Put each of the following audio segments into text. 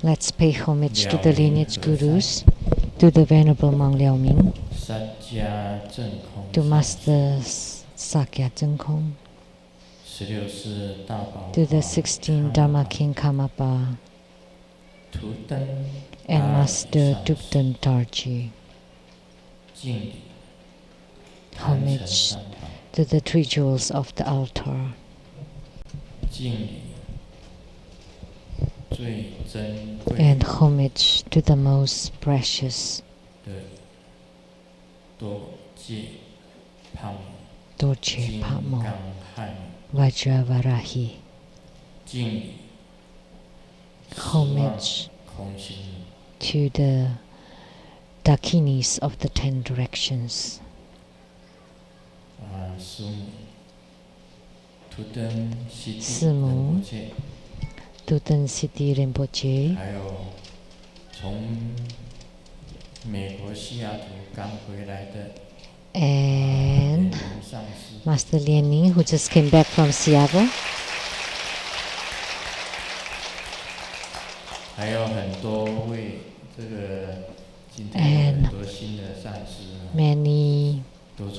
Let's pay homage to the lineage gurus, to the Venerable Monk Liao Ming, to Master Sakya Zhengkong, to the 16 Dharma King Karmapa, and Master Tukten Tarji. Homage to the 3 jewels of the altar. And homage to the most precious Dorje Pamo Vajravarahi. Homage to the Dakinis of the 10 directions. Simu, Tuten Siti Rinpoche, and Master Lian, who just came back from Seattle. And many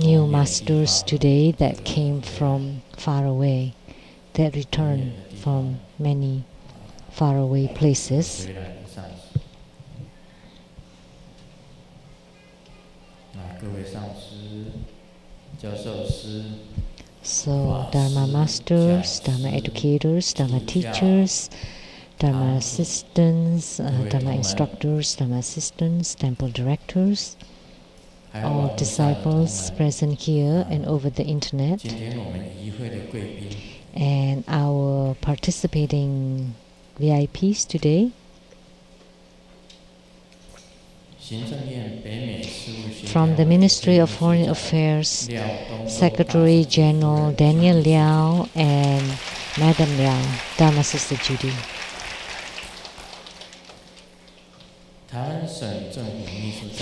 new masters today that came from far away, that returned from many faraway places. So, Dharma masters, Dharma educators, Dharma teachers, Dharma assistants, Dharma instructors, Dharma assistants, temple directors, all disciples present here and over the internet, and our participating VIPs today. From the Ministry of Foreign Affairs, Secretary General Daniel Liao and Madam Liao, Dharma Sister Judy.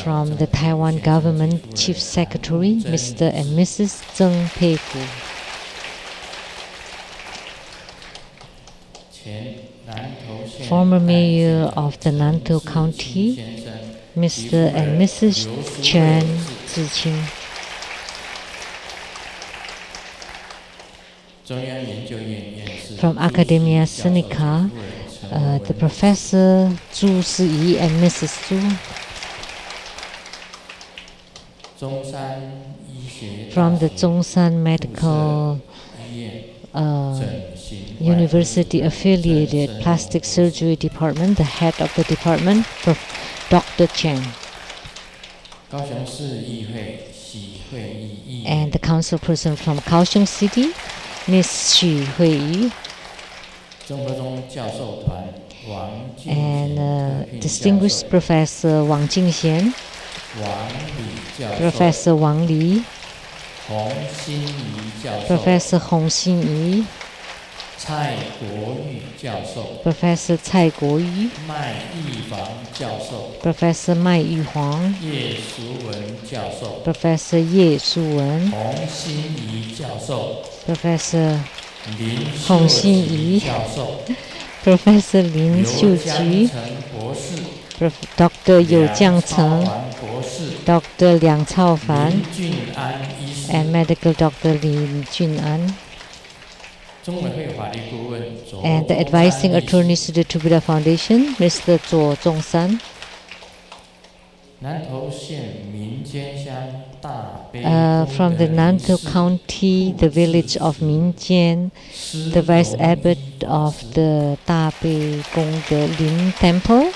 From the Taiwan Government Chief Secretary, Mr. and Mrs. Zheng Peifu. Former Mayor of the Nantou County, Mr. and Mrs. Chen Ziqing. From Academia Sinica, the Professor Zhu Siyi and Mrs. Zhu. From the Zhongshan Medical University affiliated Plastic Surgery Department, the head of the department, Dr. Cheng. And the council person from Kaohsiung City, Ms. Xu Huiyi. And distinguished Professor Wang Jingxian, Professor Wang Li, Professor Hong Xinyi, Professor Cai Guoyu, Professor Mai Yuhuang, Professor Ye Shuwen, Professor Hong Xinyi, Professor Lin Xiuqu, Dr. You Jiangcheng, Dr. Liang Caofan, and Medical Dr. Lin Junan. And the advising attorneys to the True Buddha Foundation, Mr. Zhuo Zhongshan. From the Nantou County, the village of Minjian, the Vice Abbot of the Dabei Gongde Lin Temple,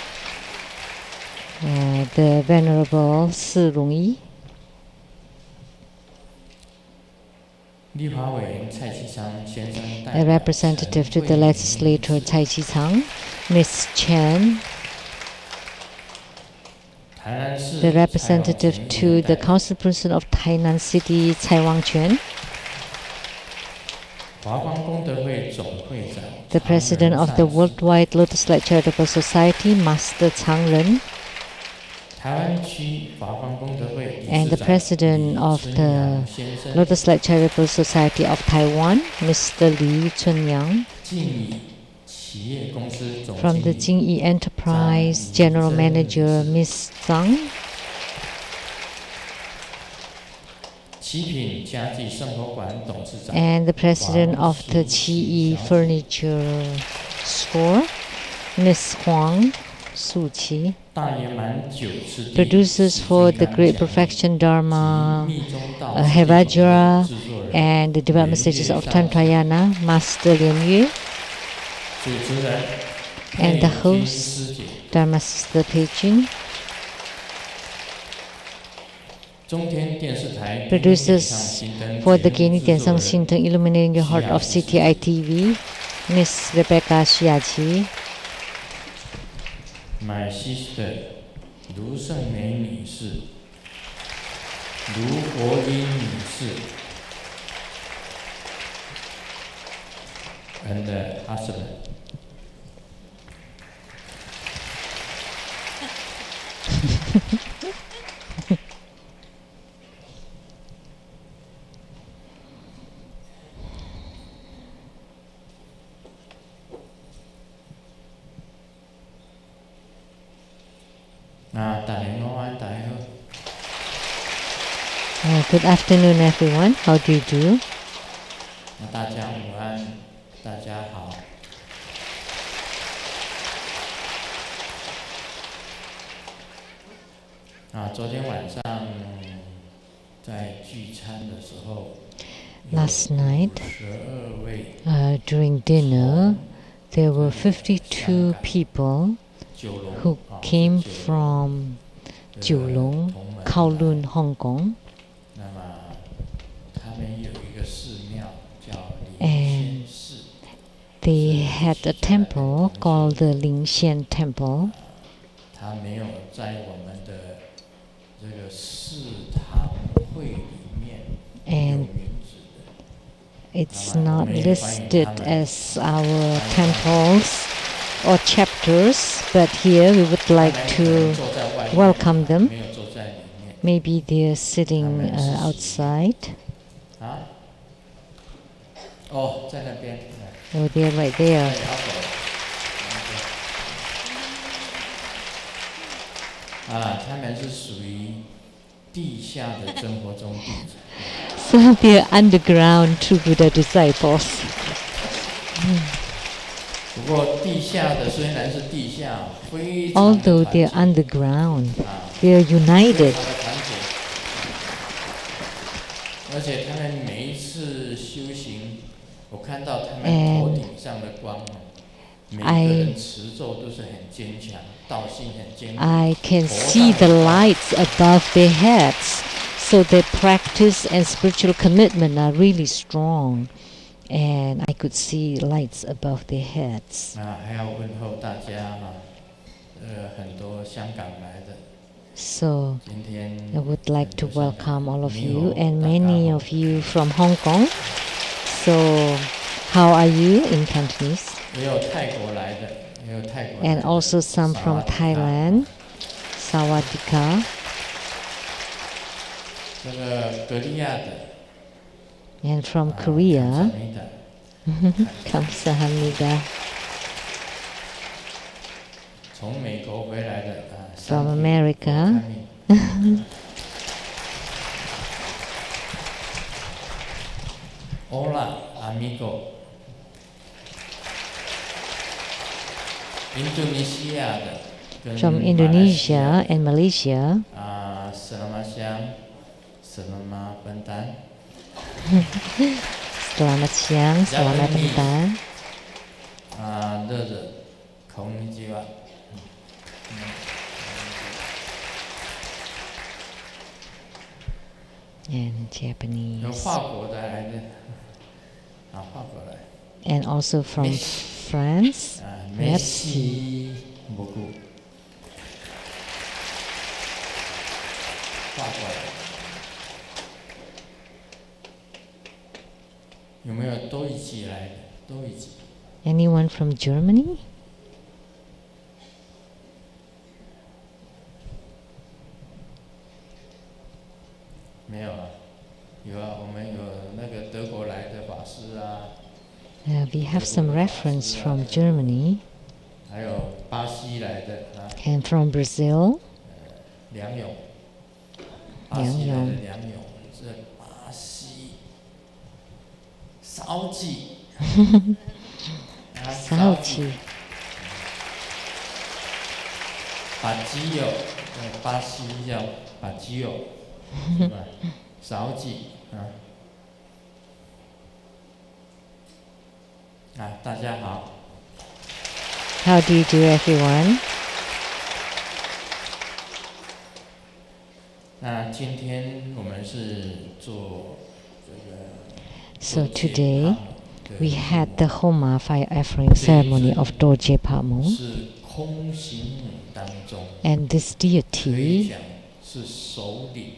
the Venerable Si Rongyi. A representative to the legislator Cai Qi-chang, Ms. Chen. The representative to the council person of Tainan City, Cai Wangquan. The president of the Worldwide Lotus Light Charitable Society, Master Chang Ren. And the president of the Lotus Light Charitable Society of Taiwan, Mr. Li Chunyang. From the Jingyi Enterprise, General Manager Ms. Tsang. And the President of the Qi Furniture Store, Ms. Huang Suqi. Producers for the Great Perfection Dharma, Hervajra, and the development stages of Tantrayana, Master Lian Yu. And the host, Dharma Sister Peijing. Producers for the Geni Tiansang Xinteng Illuminating Your Heart of CTI TV, Miss Rebecca Xiaqi. My sister, Lu Sheng-yen 女士, Lu Guoyin 女士, and the husband. Good afternoon, everyone. How do you do? 大家午安，大家好。昨天晚上在聚餐的时候 Last night, during dinner, there were 52 people who came from Jiulong, Kowloon, Hong Kong. And they had a temple called the Lingxian Temple. And it's not listed as our temples or chapters, but here we would like to welcome them. Maybe they're sitting outside. Oh, they're right there. So they're underground true Buddha disciples. Although they're underground, they're united. And I can see the lights above their heads, so their practice and spiritual commitment are really strong. And I could see lights above their heads. So I would like to welcome all of you and many of you from Hong Kong. So how are you in Cantonese? And also some from Thailand. Sawadika. And from Korea. Kamsahamnida. From America. Hola, amigo. From Indonesia and Malaysia. Selamat siang, selamat petang. Selamat siang, selamat petang. Konnichiwa. And Japanese. And also from France. Merci beaucoup. 有没有都一起来的？都一起。Anyone from Germany? 没有啊，有啊，我们有那个德国来的法师啊。We have have some reference from Germany 还有巴西来的and from Brazil. 梁勇，巴西来的梁勇是巴西烧鸡，烧鸡，把鸡肉，巴西叫把鸡肉，是吧？烧鸡大家好。How do you do, everyone? 那今天我们是做这个。So today we had the Homa fire offering ceremony of Dorje Pamu, 是空行母当中， and this 可以 deity 讲是首领，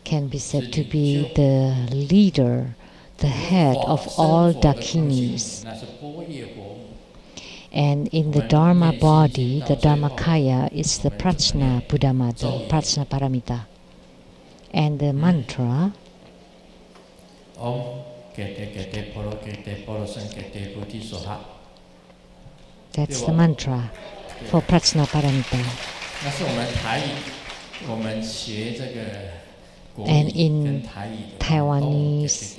can be said to be the leader, the head of all Dakinis. 那是般若佛母。 And in the Dharma body, the Dharmakaya is the Prajna Buddha Mother, Prajna Paramita. And the mantra, Om Kete Kete Poro Kete Poro Sen Kete Buddhi Soha. that's the mantra for Prajna Paramita. 那是我们台语，我们学这个国 And 语 in 跟台语的 Taiwanese,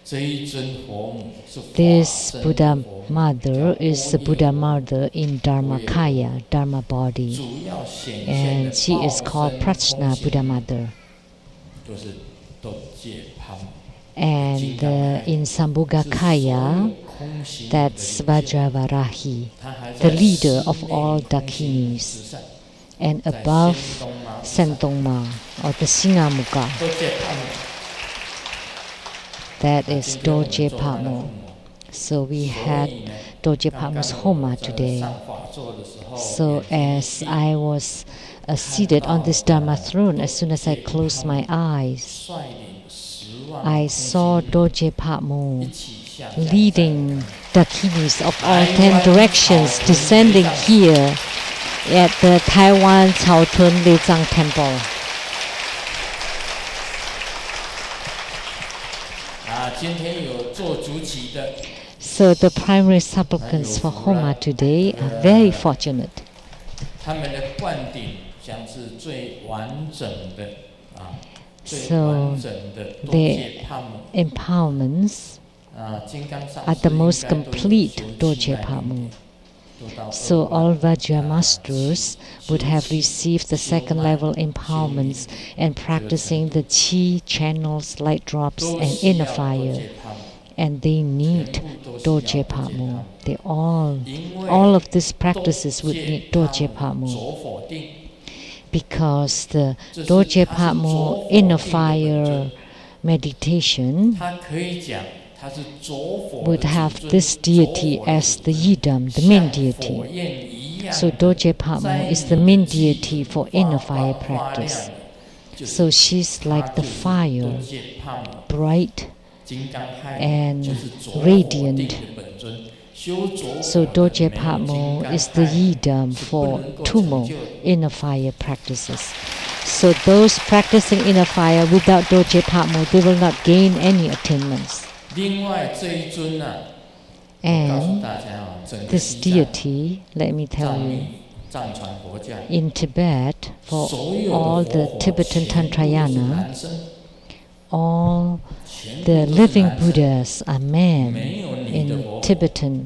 这一尊佛母是法 this 身 Buddha 佛母 Mother 叫 is the 般 Buddha 若佛 Mother in Dharmakaya, Dharma body. 主要显现的 And she is 报 called 身 Prajna 空性 Buddha Mother. 都是都借他们。 And in Sambhogakaya, 空行 that's 的领袖 Vajravarahi, 他还 the 在 leader of 室内 all 空行 Dakinis. 之上 And 在 above 仙东马 Sentongma, or the Singamuka, 都借他们。 that 今 is 天我们 Dorje 做他的父 Pamu. 母 So we 所 had 以呢 Dorje 刚刚 Pamu's 我们 Homa 在 today. 上法座的时候 So 眼睛 as 一闭 I was seated on this Dharma throne, as soon as I closed my eyes, 率领10万 I 空 saw 行 Dorje 一 Pamu 起下降 leading Dakinis of all 10 directions descending here at the Taiwan Lei Tsang Temple. 今天有做主起的 So the primary supplicants for Homa today are very fortunate. 他们的灌顶将是最完整的最 So 完整的多 the 谢帕姆 empowerments 金刚上 are 师 the 应 most 该都有 complete 修 Dorje 起来 Pamu. 都到 So 2万 all Vajra masters would have received the second level empowerments and practicing the chi channels, light drops, 都 and 需要 inner 多 fire. 谢帕姆 And they 全 need 部都需要 Dorje 多谢帕 Pamu. 姆 They 因为 all of these 多 practices would 谢 need 帕 Dorje 姆 Pamu. 左否定 Because the 这是 Dorje 它是 Pamu 左 inner 否定的本 fire 尊 meditation 他可以讲他是左否 would 的 have 主尊 this 左 deity 否的 as 主 the 尊 Yidam, the 像 main 火 deity. 焰一样 So 的 Dorje Pamu 在 is the 你 main 的记 deity 忆 for 发 inner 发 fire 发亮 practice. 的就是 So she's 它 like the 就是 fire, 多谢帕姆 bright 金刚亥 and 就是左否 radiant. 定的本尊修左 So 否的 Dorje 没有金 Pamu 刚 is the 亥 Yidam 是不 for 能够成 Tumo 就的 inner fire practices. So those practicing inner fire without Dorje Pamu, they will not gain any attainments. 另外这一尊我告诉 And 大家整个 this 西藏 deity, let me tell 藏 you, 密藏传佛教 in Tibet, for 所有 all 的 the 活佛 Tibetan 全部都是 Tantrayana, 男生 all 全部 the 都是 living 男生 Buddhas are men 没有女的 in 活佛 Tibetan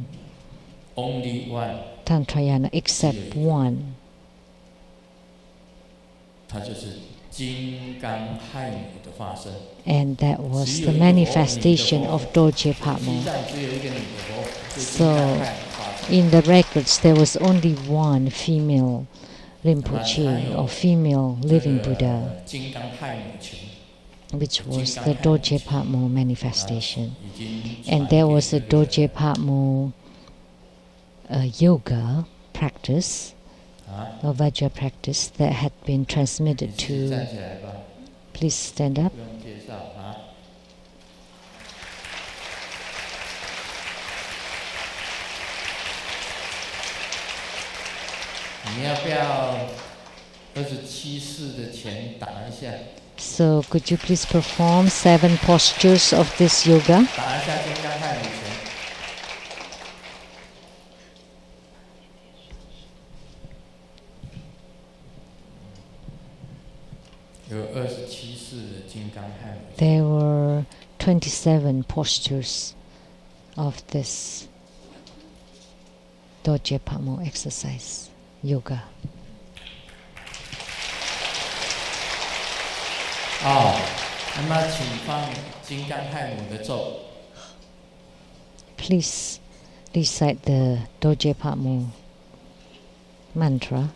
Only one Tantrayana except one. 他就是金刚亥母的化身 And that was the manifestation of Dorje 西 Pamu. 藏只有一个女的活佛就是 So 金刚亥母化身 in the records, there was only one female Rinpoche or female 这 living 个 Buddha, 金刚亥母群 which was the Dorje Pamu manifestation. 已经 And 传 there 给 was a 这个 Dorje Pamu yoga practice, or Vajra practice, that had been 一 transmitted 起 to. 站起来吧 Please stand up. 不用介绍你要不要27世的钱打一下？ So could you please perform 7 postures of this yoga? 打一下金刚亥母拳。有27式的金刚亥母。There were 27 postures of this Dojje Pamo exercise, yoga. 那么请放金刚亥母的咒。Please recite the Dojje Pamo mantra.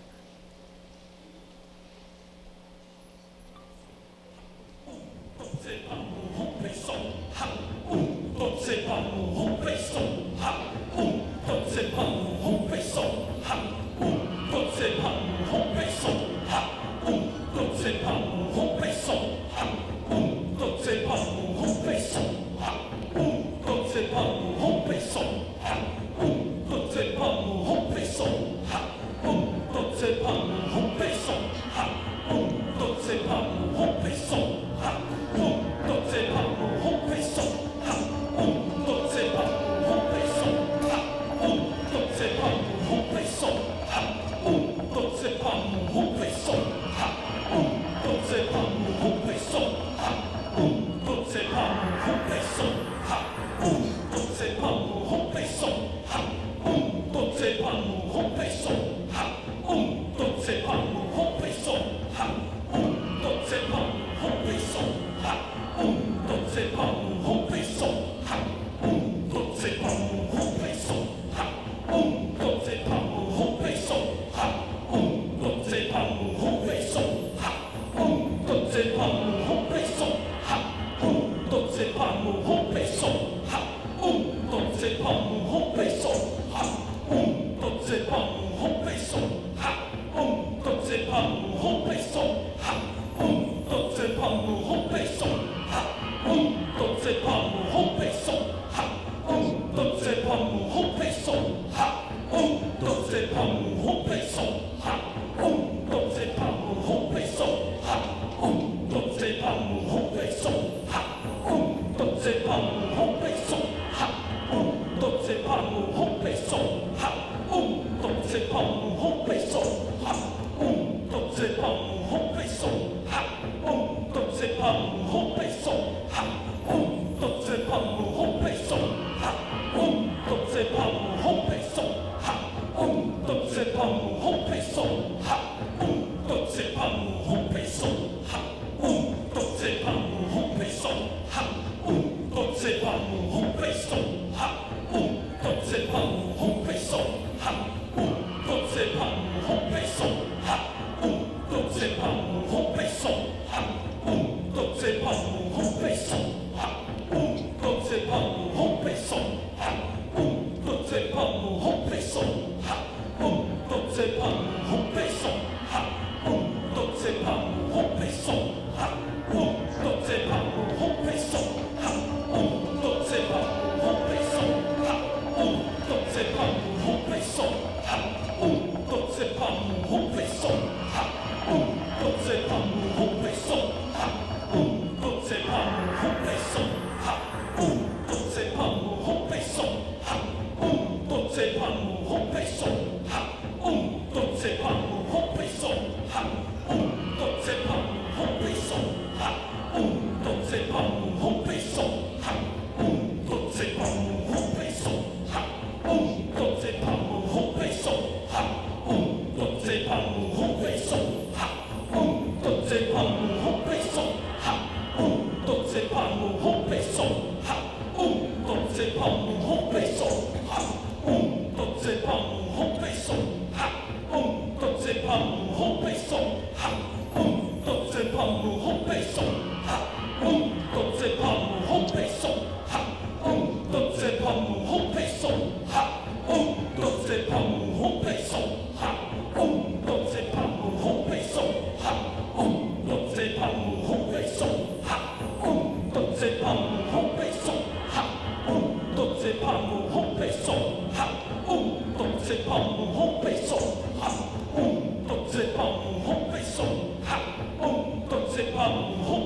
母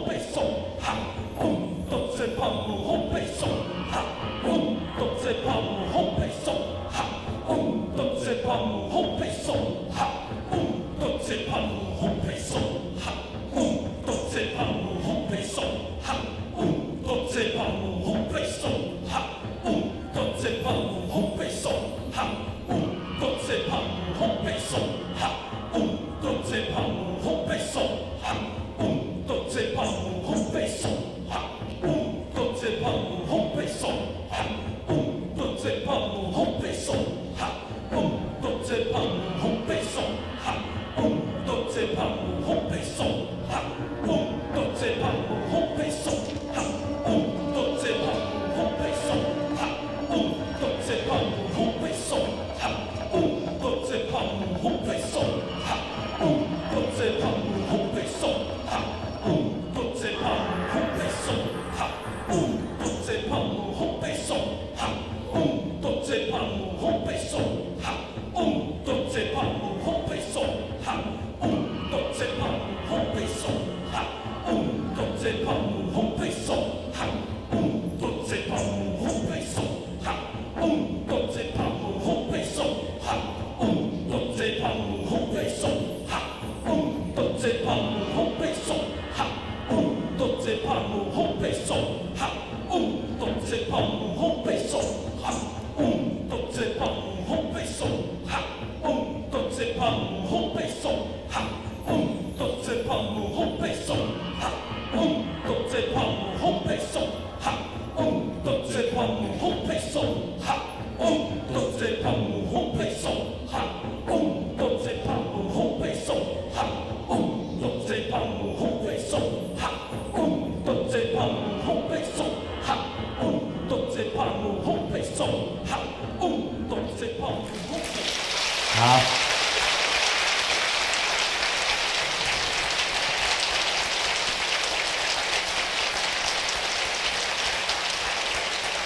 好，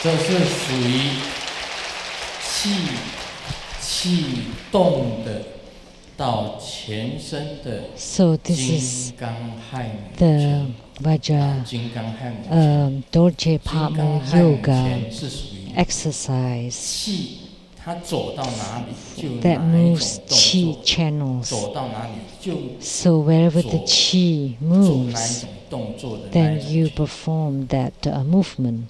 这是属于气动的到全身的 So this 金 is 刚亥母 the 拳 Vajra 金刚亥母拳 Dorje 金 Pamu 刚亥母 Yoga 拳是属于 exercise 气，它走到哪里就 that 哪一 moves 种动 chi 作， channels. 走到哪里就 So wherever the 做 chi 做哪一 moves, 种动作的那 then 一 you 种 perform that movement.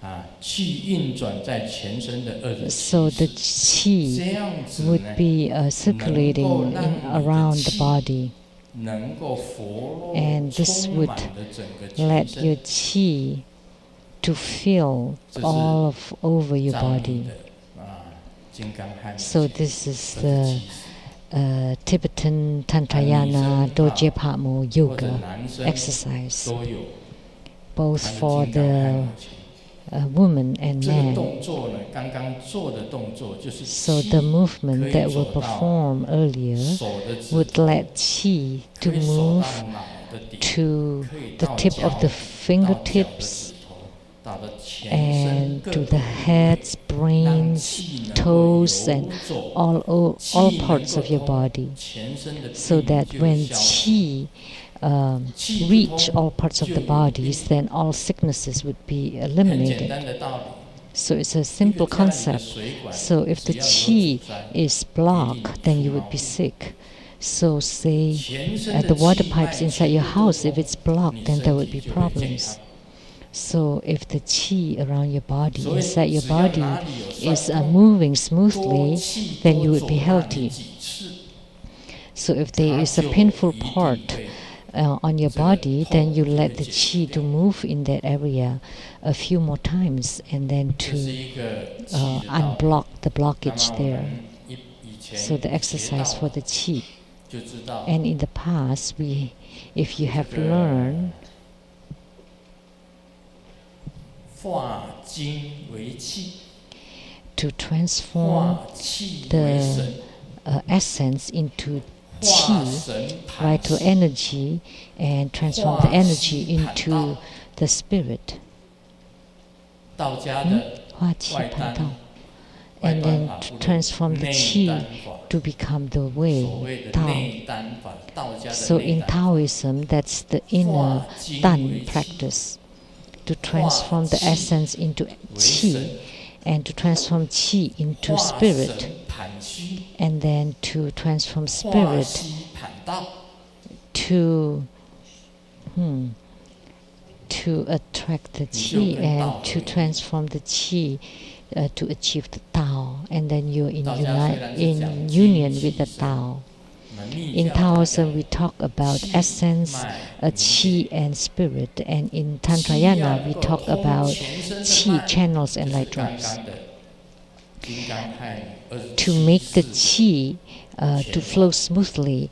啊，气运转在全身的So the 27这 chi 样子 would 呢， be circulating around the body, 能够活络 and this 充 would 满了整个全 let your 身， chi to fill 这是 all of over your 藏 body. 地的金刚亥母 So 拳 this is 这 the 是气势 Tibetan Tantrayana Dorje Pamu 或者 Yoga 男生 exercise, 都有 both 他的 for 金刚亥 the 母拳。 woman and 这个 man. 动作呢，刚刚做的动作就是 So 气 the 可 movement 以 that 走 we 到 perform earlier 手的指 would 头， let chi 可 to 以走 move 到脑的顶， to 可以 the 到 tip 脚 of the 到脚的 fingertips 指头，到的全身 and 各 to 个 the 部 heads, 位，让 brains, 气能够 toes, 游 and 走， all 气 all 能 parts 够 of your 通 body, 全身的 so 病 that 就 when 消除。 chi 气不 reach 通 all parts of 就 the 有 bodies, 病， then all sicknesses would be 很简 eliminated. 单的道理。 So it's a 一 simple 个家里的 concept. 水管 So if 只 the 要有 chi 阻塞， is 一定 blocked, then 出 you 毛 would be 病。 sick. So say 全身 the 的 water 气脉 pipes inside 全 your 部都 house, if 通， it's blocked, 你 then there 身 would 体 be 就会健 problems. 康。 So if the chi around your body, 所以 inside your 只要 body 哪里有 is 酸痛， moving 多 smoothly, 气 then 多 you would 走 be 那里 healthy. 几次， So if there 它 is a 就 painful 一定 part 会 on your 这个 body, 痛 then you 就 let 会 the 解 chi 决 to 掉。 move in that area a few more times, and then 这 to 是一个气的道理。 unblock the 那 blockage 么我 there. 们以前 So the 学 exercise 到 for the chi. 就知道 And in the past, if you have 这个 learned 化精为气， to transform 化气为 the 神， essence into 化 chi, 神盘 vital 石。 energy, and transform the 化 energy 气盘 into 道， the spirit. 道家的化气外丹盘道 and then to transform the qi to become the way, Tao. So in Taoism, that's the inner Dan practice, to transform the essence into qi, and to transform qi into spirit, and then to transform spirit to attract the qi, and to transform the qi to achieve the Tao, and then you're in union with the Tao. In Taoism, we talk about essence, qi, and spirit, and in Tantrayana, we talk about qi, channels, and light drops. To make the qi to flow smoothly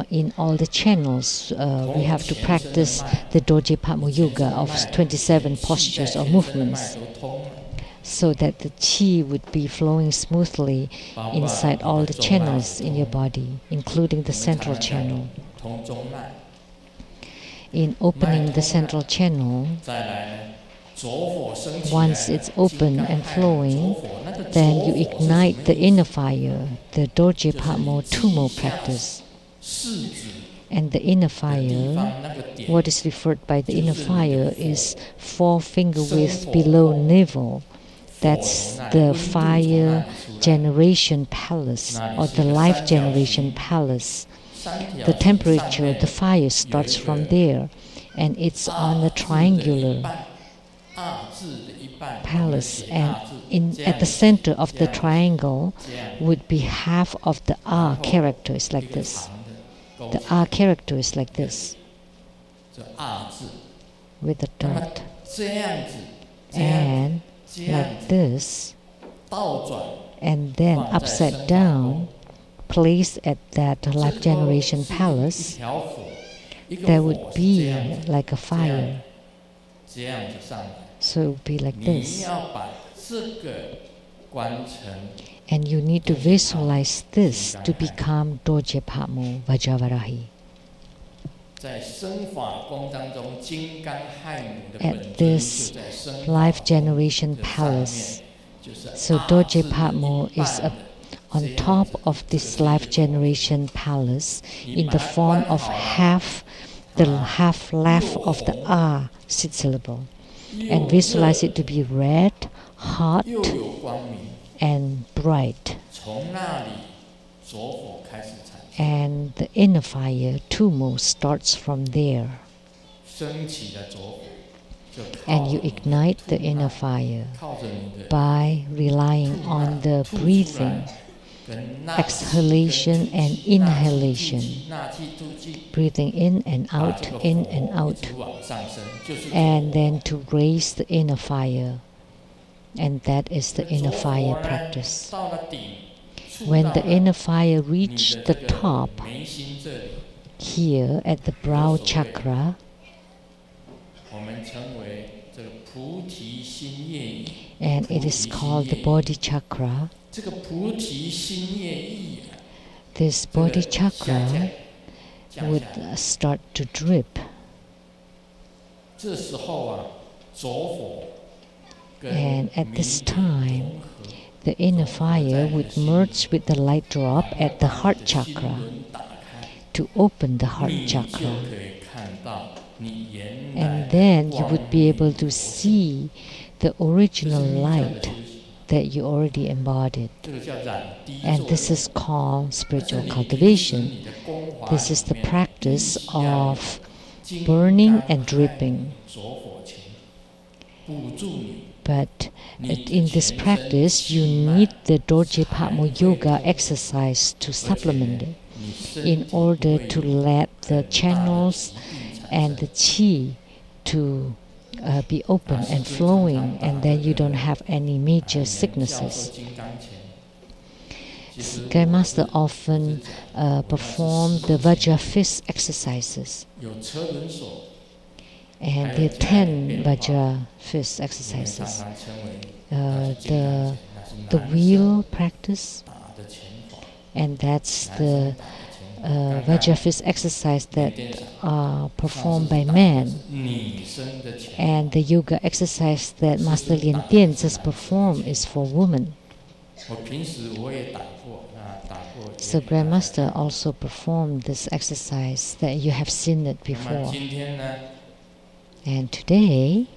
in all the channels, we have to practice the Dorje Patmo Yoga of 27 postures or movements, so that the qi would be flowing smoothly inside all the channels in your body, including the central channel. In opening the central channel, once it's open and flowing, then you ignite the inner fire, the Dorje Patmo Tumo practice. And the inner fire, what is referred by the inner fire is 4-finger width below navel. That's the fire generation palace, or the life generation palace. The temperature, the fire starts from there, and it's on a triangular palace, and at the center of the triangle would be half of the A character. Is like this. The A character is like this, with a dot, and like this, and then upside down, placed at that life generation palace, there would be like a fire. So it would be like this. And you need to visualize this to become Dorje Patmo Vajravarahi. At this life generation palace, so Dorje Patmo is on top of this life generation palace in the form of the half left of the A sit syllable, and visualize it to be red, hot, and bright. And the inner fire, Tumo, starts from there. And you ignite the inner fire by relying on the breathing, exhalation and inhalation, breathing in and out, and then to raise the inner fire. And that is the inner fire practice. When the inner fire reached the top, here at the brow chakra, and it is called the body chakra, this body chakra would start to drip. And at this time, the inner fire would merge with the light drop at the heart chakra to open the heart chakra. And then you would be able to see the original light that you already embodied. And this is called spiritual cultivation. This is the practice of burning and dripping. But in this practice, you need the Dorje Patmo Yoga exercise to supplement it in order to let the channels and the qi to be open and flowing, and then you don't have any major sicknesses. Grand Master often perform the Vajra fist exercises. And there are 10 Vajra fist exercises. The wheel practice, and that's the Vajra fist exercise that are performed by men. And the yoga exercise that Master Lien Tian just performed is for women. So Grandmaster also performed this exercise that you have seen it before. And today,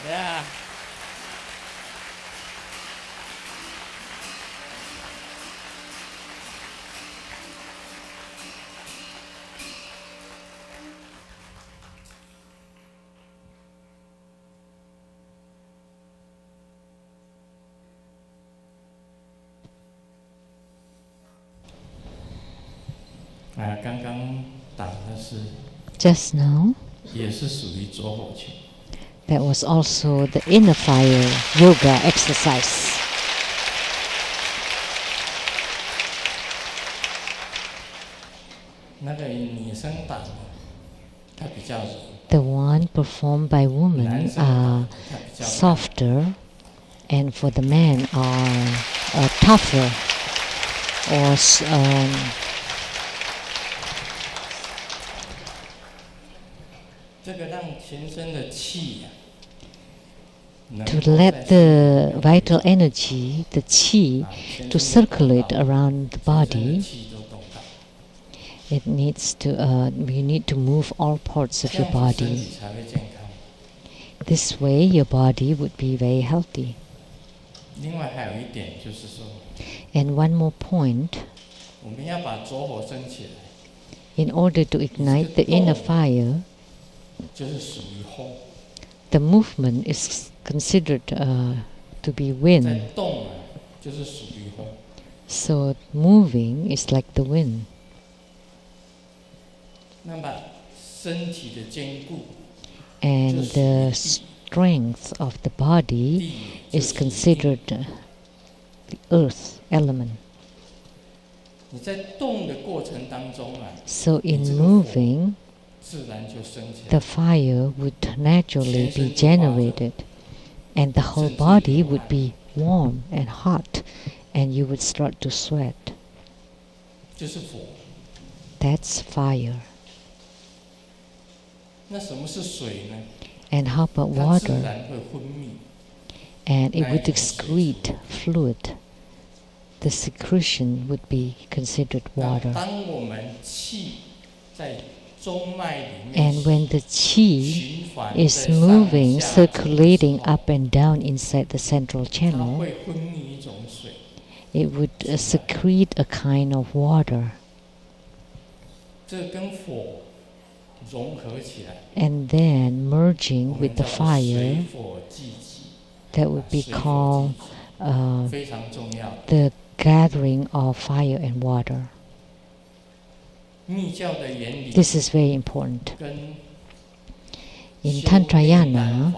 yeah. just now, 也是属于拙火拳。 that was also the inner fire yoga exercise. 那个女生党，它比较 The one performed by women are softer, and for the men are tougher, or to let the vital energy, the qi, to circulate around the body, it needs to. You need to move all parts of your body. This way, your body would be very healthy. And one more point. In order to ignite the inner fire, the movement is considered to be wind. So moving is like the wind. And the strength of the body is considered the earth element. So in moving, the fire would naturally be generated, and the whole body would be warm and hot, and you would start to sweat. That's fire. And how about water? And it would excrete fluid. The secretion would be considered water. And when the qi is moving, circulating up and down inside the central channel, it would secrete a kind of water. And then merging with the fire, that would be called the gathering of fire and water. This is very important. In Tantrayana,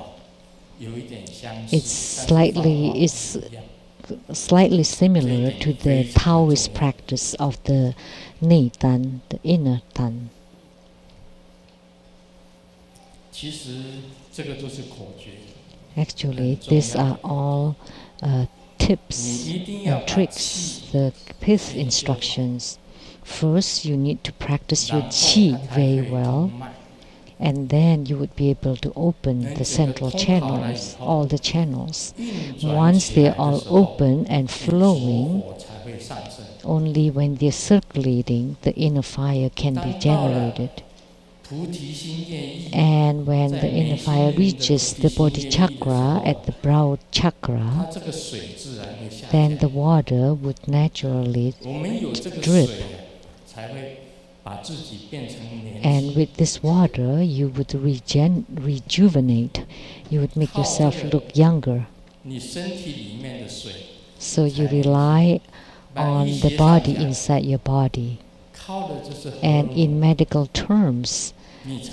it's slightly similar to the Taoist practice of the Nei Tan, the inner Tan. Actually, these are all tips and tricks, the pith instructions. First, you need to practice your qi very well, and then you would be able to open the central channels, all the channels. Once they're all open and flowing, only when they're circulating, the inner fire can be generated. And when the inner fire reaches the body chakra at the brow chakra, then the water would naturally drip. And with this water, you would rejuvenate. You would make yourself look younger. So you rely on the body inside your body. And in medical terms,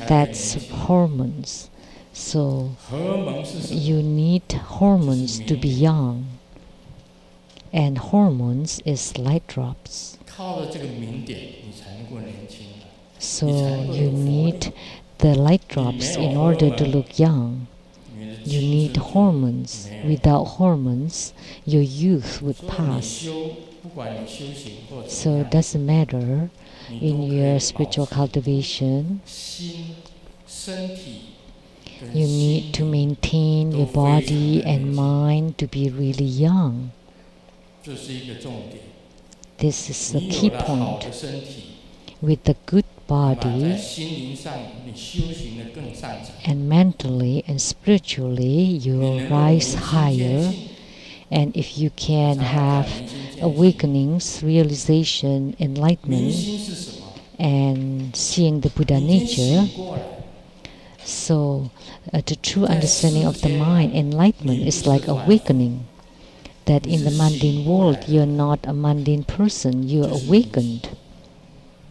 that's hormones. So you need hormones to be young. And hormones is light drops. So you need the light drops in order to look young. You need hormones. Without hormones, your youth would pass. So it doesn't matter in your spiritual cultivation. You need to maintain your body and mind to be really young. This is the key point. With the good body, and mentally and spiritually, you will rise higher. And if you can have awakenings, realization, enlightenment, and seeing the Buddha nature, so the true understanding of the mind, enlightenment, is like awakening. That in the mundane world, you're not a mundane person, you're awakened.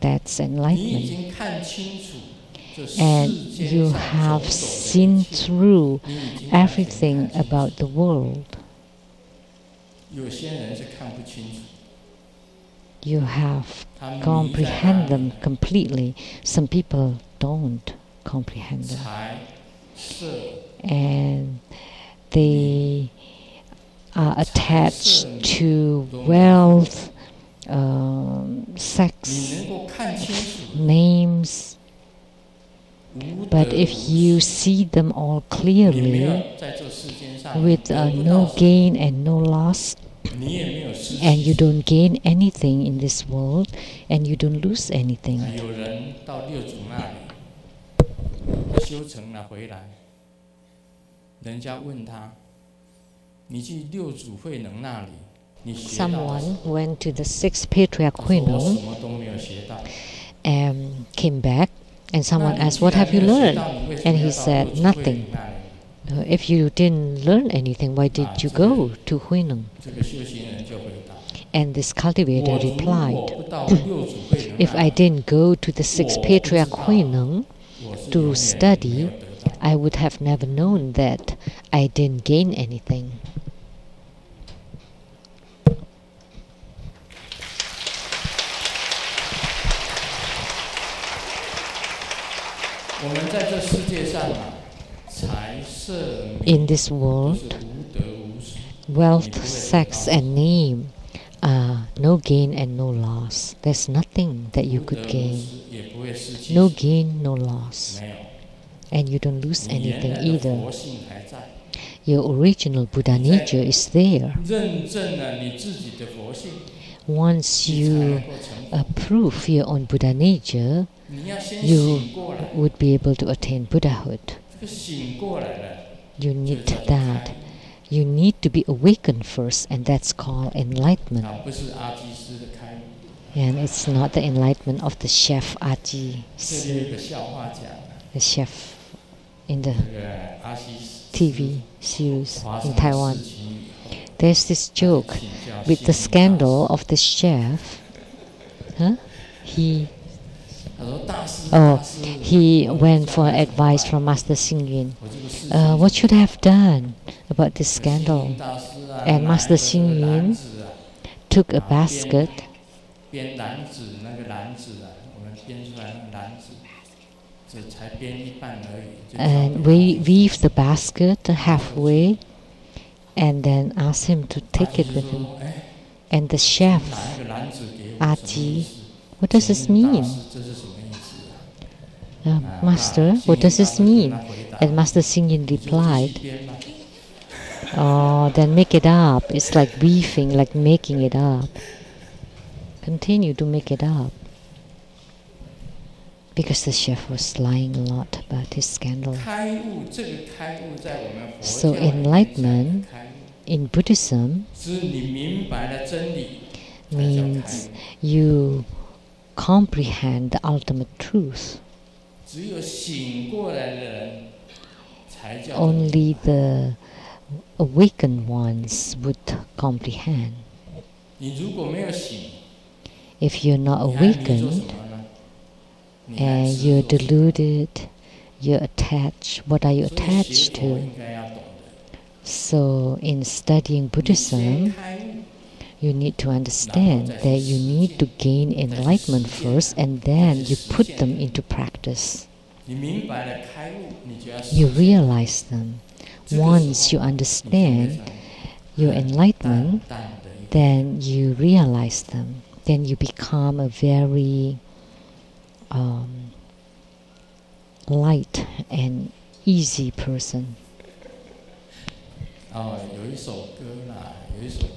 That's enlightenment. And you have seen through everything about the world. You have comprehended them completely. Some people don't comprehend them. And they are attached to wealth, sex, names, But if you see them all clearly, with no gain and no loss, and you don't gain anything in this world, and you don't lose anything. Someone went to the sixth patriarch Huineng and came back, and someone asked, "What have you learned?" And he said, "Nothing." If you didn't learn anything, why did you go to Huineng? And this cultivator replied, "If I didn't go to the sixth patriarch Huineng to study, I would have never known that I didn't gain anything." In this world, wealth, sex, and name are no gain and no loss. There's nothing that you could gain. No gain, no loss. And you don't lose anything either. Your original Buddha nature is there. Once you prove your own Buddha nature, you would be able to attain Buddhahood. You need that. You need to be awakened first, and that's called enlightenment. And it's not the enlightenment of the chef Aji, the chef in the TV series in Taiwan. There's this joke with the scandal of the chef. He went for advice from Master Sheng-yen. What should I have done about this scandal? And Master Sheng-yen took a basket and weave the basket halfway, and then asked him to take it with him. And the chef, Aji, "What does this mean? Master, what does this mean?" And Master Sheng-yen replied, "Oh, then make it up. It's like weaving, like making it up. Continue to make it up." Because the chef was lying a lot about his scandal. So enlightenment in Buddhism means you comprehend the ultimate truth. Only the awakened ones would comprehend. If you're not awakened and you're deluded, you're attached, what are you attached to? So in studying Buddhism, you need to understand that you need to gain enlightenment first, and then you put them into practice. You realize them. Once you understand your enlightenment, then you realize them. Then you become a very light and easy person.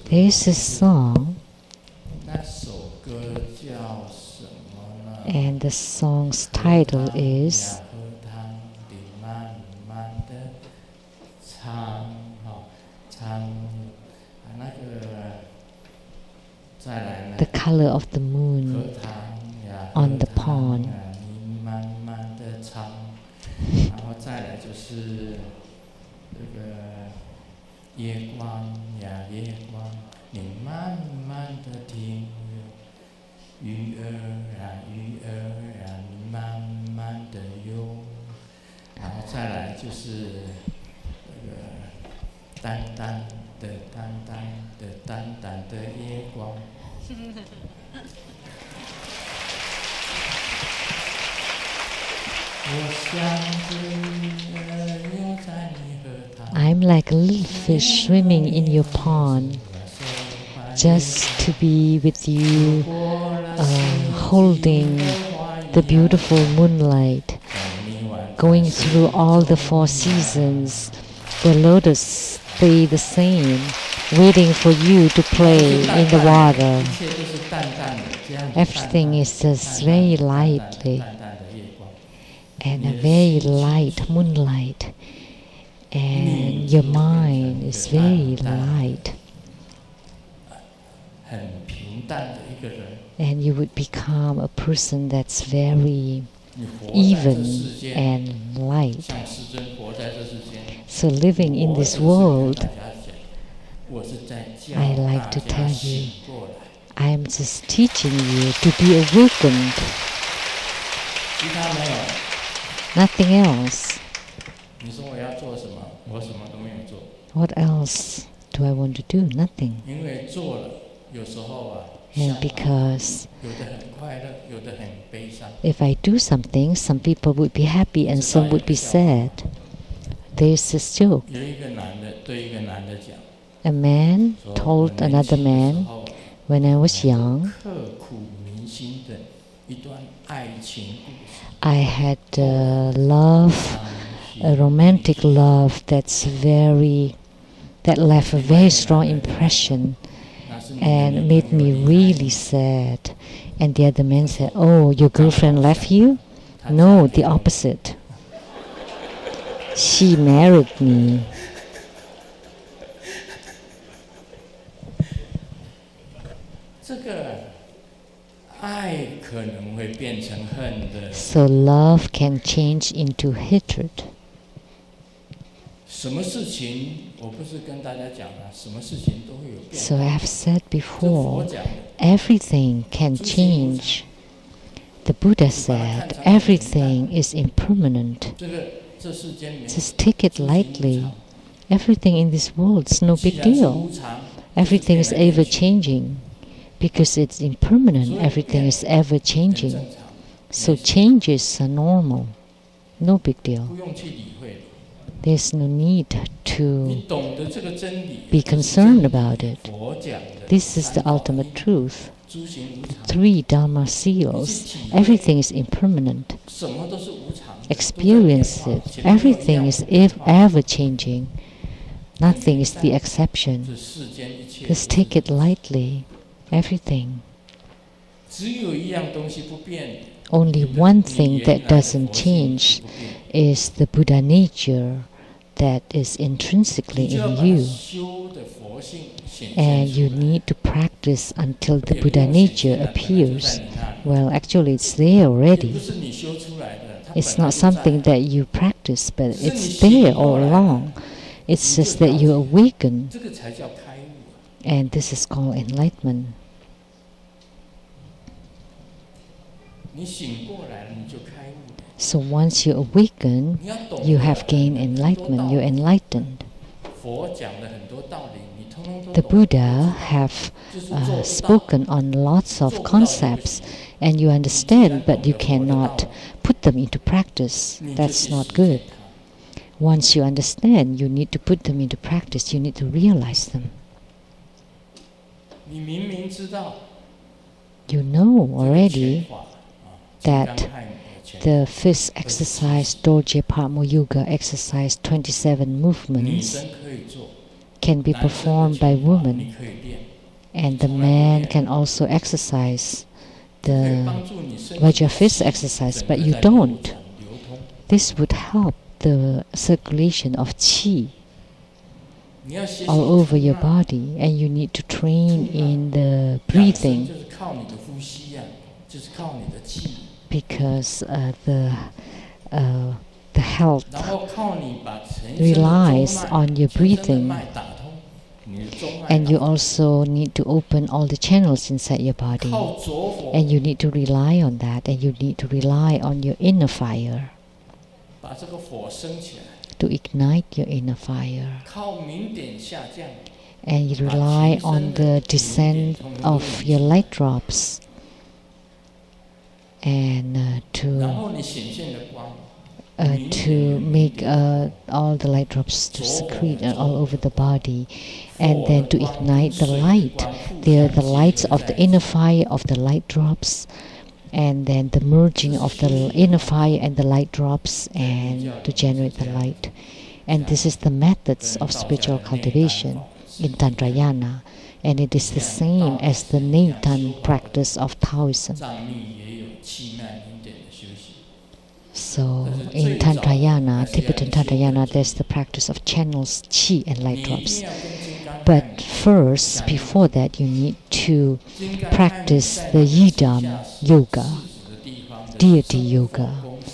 There is a song, and the song's title is "The Color of the Moon on the Pond." I'm like a little fish swimming in your pond, just to be with you, holding the beautiful moonlight going through all the 4 seasons. The lotus stay the same, waiting for you to play in the water. Everything is just very lightly, and a very light moonlight, and your mind is very light. And you would become a person that's very even and light. So living in this world, I like to tell you, I am just teaching you to be awakened. Nothing else. What else do I want to do? Nothing. And because if I do something, some people would be happy and some would be sad. There's this joke. A man told another man, when I was young, I had a romantic love that left a very strong impression and made me really sad. And the other man said, "Oh, your girlfriend left you?" No, the opposite. She married me. So love can change into hatred. So I have said before, everything can change. The Buddha said, everything is impermanent. Just take it lightly. Everything in this world is no big deal. Everything is ever changing. Because it's impermanent, everything is ever changing. So changes are normal. No big deal. There's no need to be concerned about it. This is the ultimate truth. The 3 Dharma seals. Everything is impermanent. Experience it. Everything is ever changing. Nothing is the exception. Just take it lightly. Everything. Only one thing that doesn't change is the Buddha nature that is intrinsically in you. And you need to practice until the Buddha nature appears. Well, actually it's there already. It's not something that you practice, but it's there all along. It's just that you awaken. And this is called enlightenment. So once you awaken, you have gained enlightenment, you're enlightened. The Buddha have spoken on lots of concepts and you understand, but you cannot put them into practice. That's not good. Once you understand, you need to put them into practice, you need to realize them. You know already that the 5th exercise, Dorje Padmo Yoga exercise, 27 movements, can be performed by women, and the man can also exercise the Vajrafist exercise, but you don't. This would help the circulation of qi all over your body, and you need to train in the breathing because the health relies on your breathing, and you also need to open all the channels inside your body, and you need to rely on that, and you need to rely on your inner fire to ignite your inner fire, and you rely on the descent of your light drops, and to make all the light drops to secrete all over the body, and then to ignite the light. They are the lights of the inner fire of the light drops, and then the merging of the inner fire and the light drops and to generate the light. And this is the methods of spiritual cultivation in Tantrayana, and it is the same as the Nathan practice of Taoism. So in Tantrayana, Tibetan Tantrayana, there's the practice of channels, chi and light drops. But first, before that, you need to practice the Yidam yoga, deity yoga.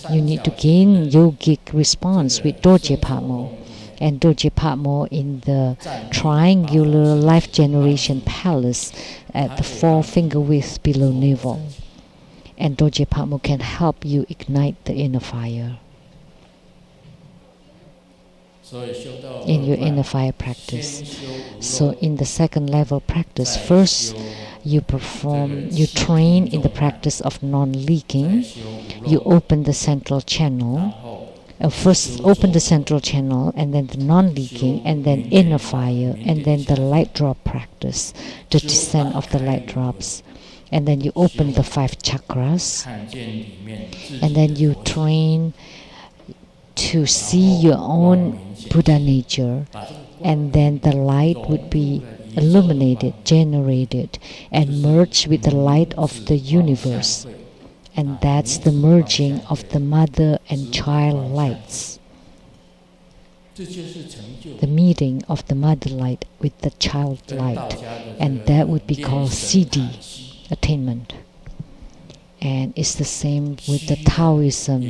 You need to gain yogic response with Dorje Patmo. And Dorje Patmo in the triangular life generation palace at the 4-finger width below navel. And Dorje Patmo can help you ignite the inner fire in your inner fire practice. So in the second level practice, first you train in the practice of non-leaking. You open the central channel. First open the central channel, and then the non-leaking, and then inner fire, and then the light drop practice, the descent of the light drops. And then you open the 5 chakras, and then you train to see your own Buddha nature, and then the light would be illuminated, generated, and merge with the light of the universe. And that's the merging of the mother and child lights. The meeting of the mother light with the child light, and that would be called CD, attainment. And it's the same with the Taoism.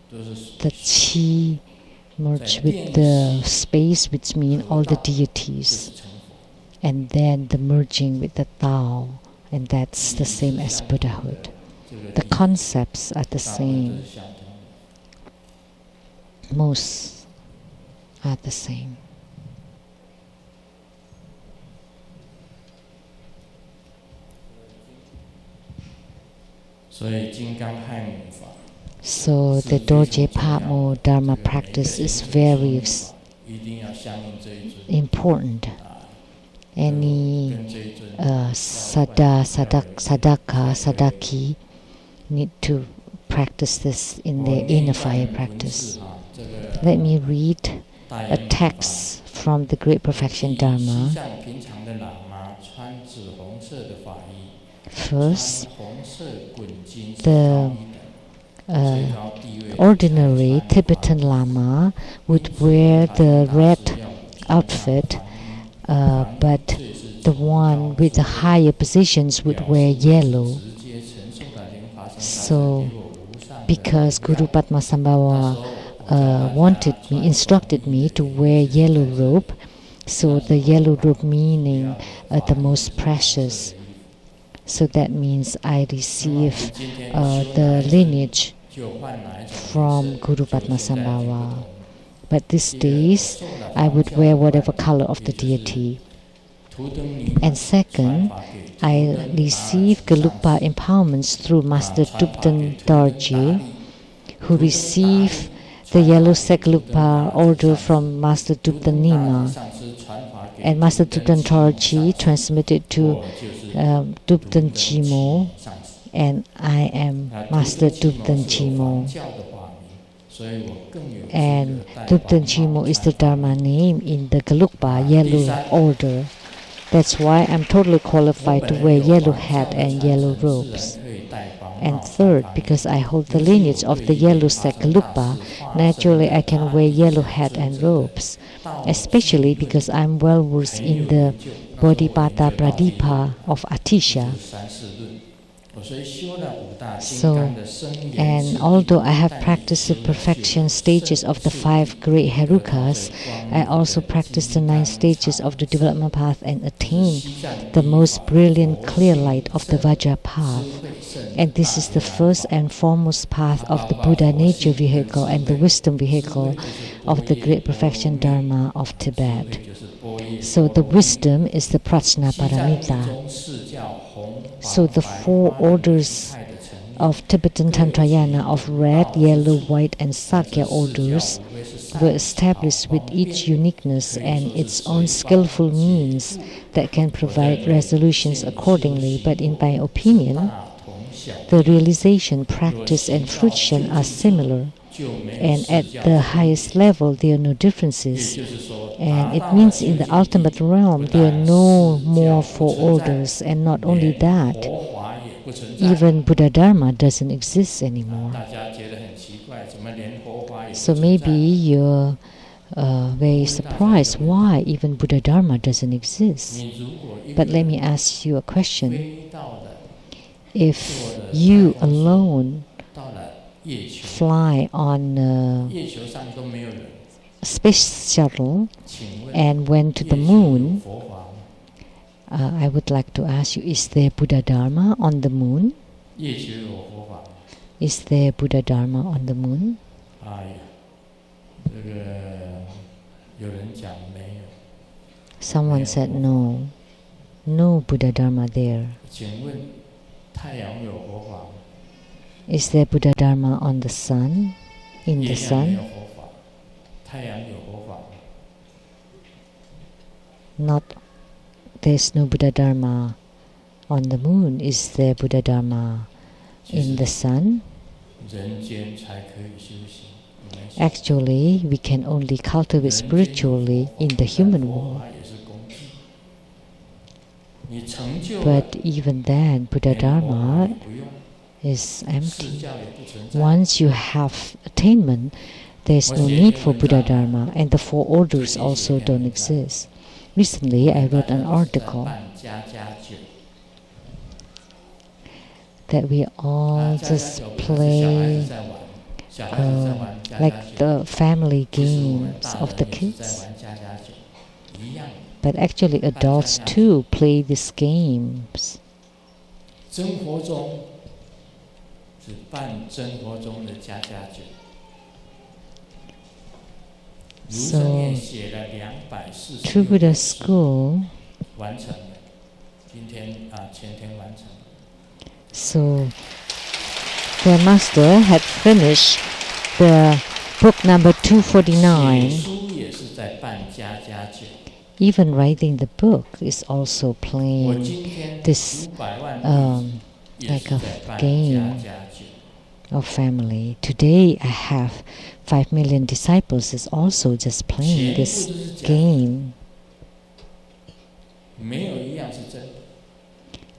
The Qi merge with the space, which means all the deities. And then the merging with the Tao, and that's the same as Buddhahood. The concepts are the same. Most are the same. So the Dorje Patmo Dharma practice is very important. Any sadaki need to practice this in their inner fire practice. Let me read a text from the Great Perfection Dharma. First, the ordinary Tibetan Lama would wear the red outfit, but the one with the higher positions would wear yellow. So, because Guru Padmasambhava instructed me to wear yellow robe, so the yellow robe meaning the most precious. So that means I receive the lineage from Guru Padmasambhava. But these days, I would wear whatever color of the deity. And second, I receive Gelugpa empowerments through Master Dubden Dorje, who received the yellow Gelugpa order from Master Dubden Nima. And Master Dubden Dorje transmitted to Dubden Chimo, and I am Master Dubden Chimo. And Dubden Chimo is the Dharma name in the Gelugpa yellow order. That's why I'm totally qualified to wear yellow hat and yellow robes. And third, because I hold the lineage of the yellow sect Gelugpa, naturally I can wear yellow hat and robes, especially because I'm well versed in the Bodhipata Pradipa of Atisha. So, and although I have practiced the perfection stages of the 5 great Herukas, I also practiced the 9 stages of the development path and attained the most brilliant clear light of the Vajra path. And this is the first and foremost path of the Buddha nature vehicle and the wisdom vehicle of the great perfection Dharma of Tibet. So the wisdom is the Prajna Paramita. So the 4 orders of Tibetan Tantrayana of red, yellow, white, and Sakya orders were established with each uniqueness and its own skillful means that can provide resolutions accordingly. But in my opinion, the realization, practice, and fruition are similar, and at the highest level there are no differences. And it means in the ultimate realm there are no more four orders, and not only that, even Buddha Dharma doesn't exist anymore. So maybe you're very surprised why even Buddha Dharma doesn't exist. But let me ask you a question. If you alone fly on a space shuttle and went to the moon, I would like to ask you, is there Buddha Dharma on the moon? Is there Buddha Dharma on the moon? Someone said no. No Buddha Dharma there. Is there Buddha Dharma on the sun? In the sun? Not. There's no Buddha Dharma on the moon. Is there Buddha Dharma in the sun? Actually, we can only cultivate spiritually in the human world. But even then, Buddha Dharma is empty. Once you have attainment, there is no need for Buddha Dharma, and the four orders also don't exist. Recently, I wrote an article that we all just play like the family games of the kids. But actually adults too play these games. So, True Buddha School, so the master had finished the book number 249. Even writing the book is also playing this like a game of family. Today I have 5 million disciples is also just playing this game.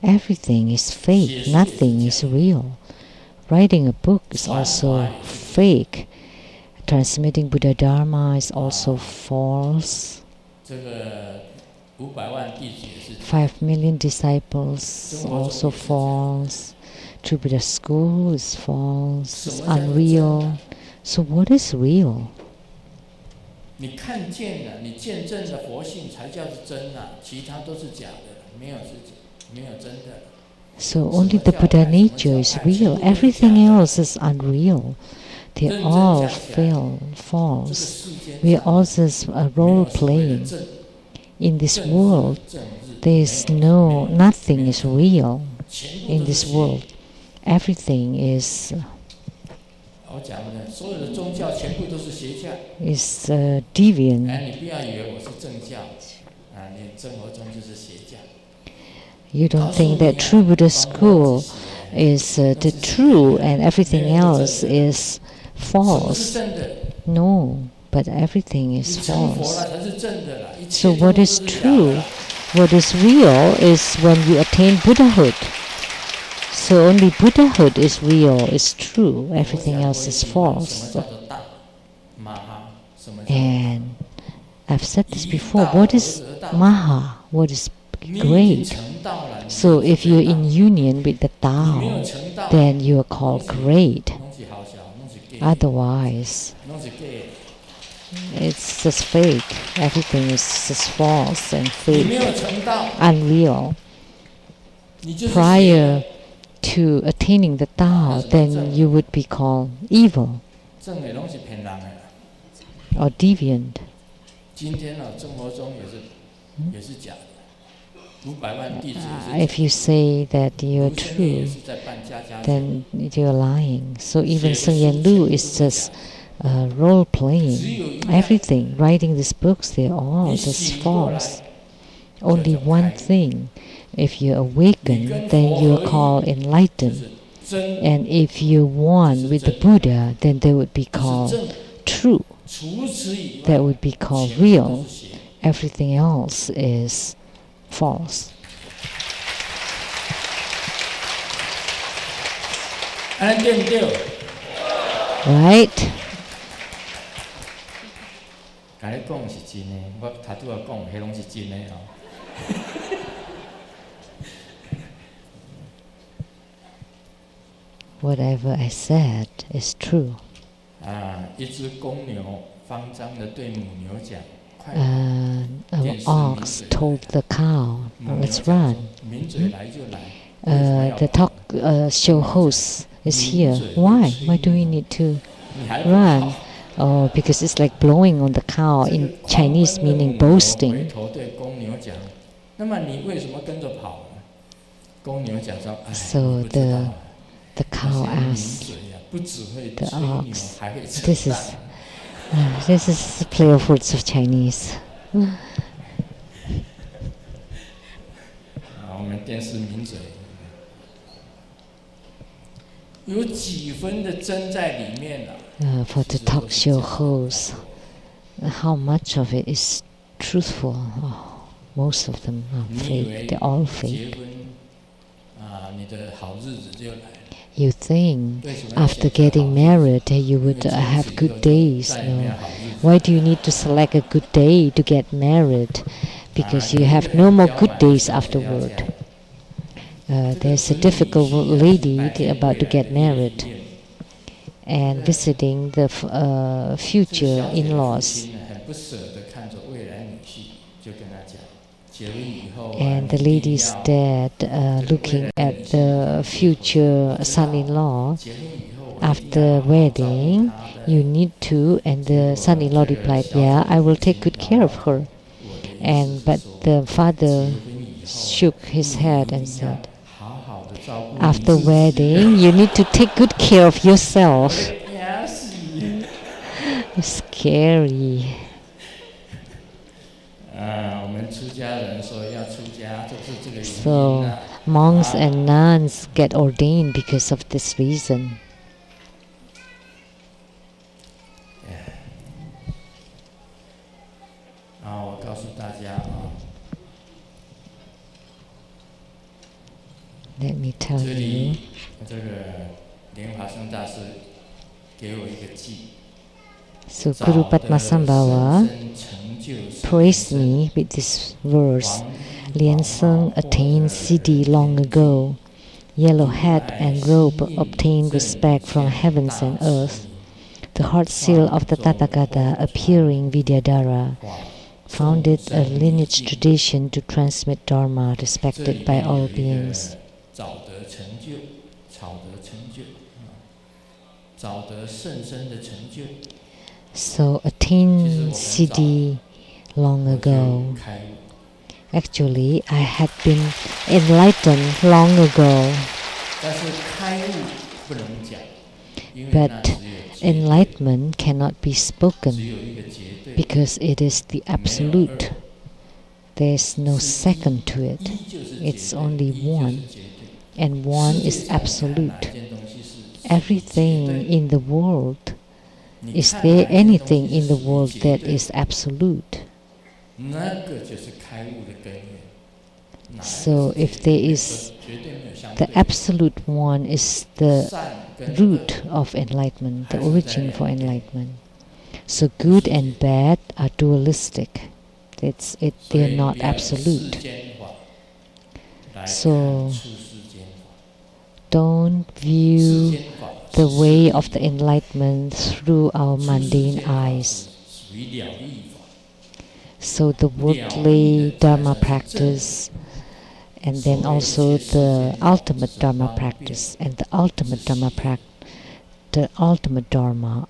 Everything is fake, nothing is real. Writing a book is also fake. Transmitting Buddha Dharma is also false. 5 million disciples also false. True Buddha School is false, it's unreal. So what is real? So only the Buddha nature is real. Everything else is unreal. They all false. We are all just role playing. In this world, there is nothing is real. In this world, everything is deviant. You don't think that True Buddha School is the true and everything else is false. No, but everything is false. So what is true, what is real is when you attain Buddhahood. So only Buddhahood is real, is true. Everything else is false. And I've said this before. What is Maha? What is great? So if you're in union with the Tao, then you are called great. Otherwise, it's just fake. Everything is just false and fake, unreal. Prior to attaining the Tao, then you would be called evil or deviant. if you say that you're true, then you're lying. So even Sheng-yen Lu is just role playing. Everything, writing these books, they're all just false. Only one thing. If you awaken, then you're called enlightened. And if you're one with the Buddha, then they would be called true. That would be called real. Everything else is false. Right? Whatever I said is true. An ox told the cow, let's run. The talk show host is here. Why? Why do we need to run? Oh, because it's like blowing on the cow in Chinese, meaning boasting. So the cow asked the ox, this is playful of Chinese. For the talk show host, how much of it is truthful? Oh, most of them are fake. They're all fake. You think after getting married you would have good days. No. Why do you need to select a good day to get married? Because you have no more good days afterward. There's a difficult lady about to get married and visiting the future in-laws. And the lady's dad looking at the future son-in-law. After wedding, you need to, and the son-in-law replied, yeah, I will take good care of her. But the father shook his head and said, after wedding, you need to take good care of yourself. Scary. So monks and nuns get ordained because of this reason. Let me tell you. So Guru Padmasambhava praised me with this verse.蓮生attained Siddhi long ago. Yellow hat and robe obtained respect from heavens and earth. The heart seal of the Tathagata appearing Vidyadhara founded a lineage tradition to transmit Dharma respected by all beings. So attained Siddhi long ago. Actually, I had been enlightened long ago. But enlightenment cannot be spoken because it is the absolute. There is no second to it. It's only one, and one is absolute. Everything in the world, is there anything in the world that is absolute? So if there is, the absolute one is the root of enlightenment, the origin for enlightenment. So good and bad are dualistic. They're not absolute. So don't view the way of the enlightenment through our mundane eyes. So the worldly Dharma practice, and then also the ultimate Dharma practice, and the ultimate Dharma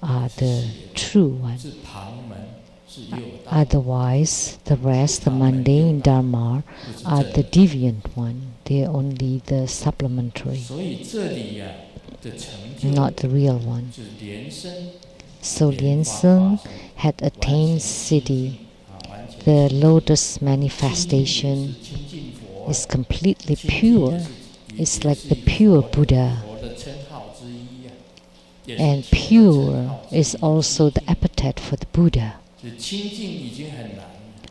are the true one. Otherwise, the rest, the mundane Dharma, are the deviant one. They are only the supplementary, not the real one. So莲生had attained siddhi. The lotus manifestation is completely pure. It's like the pure Buddha. And pure is also the epithet for the Buddha.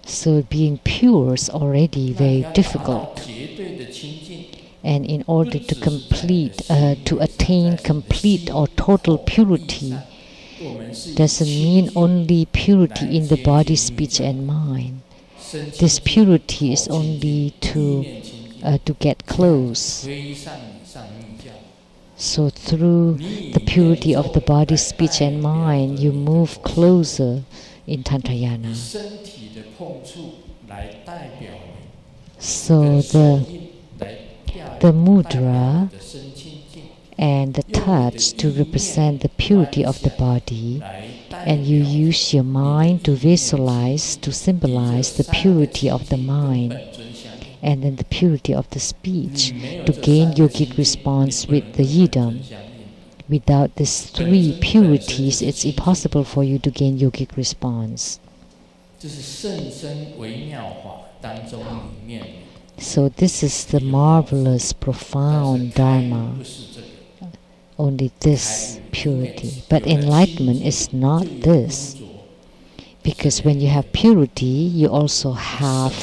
So being pure is already very difficult. And in order to attain complete or total purity, doesn't mean only purity in the body, speech and mind. This purity is only to get close. So through the purity of the body, speech and mind, you move closer in Tantrayana. So the mudra and the touch to represent the purity of the body, and you use your mind to visualize, to symbolize the purity of the mind, and then the purity of the speech to gain yogic response with the yidam. Without these three purities, it's impossible for you to gain yogic response. So this is the marvelous, profound Dharma. Only this purity. But enlightenment is not this. Because when you have purity, you also have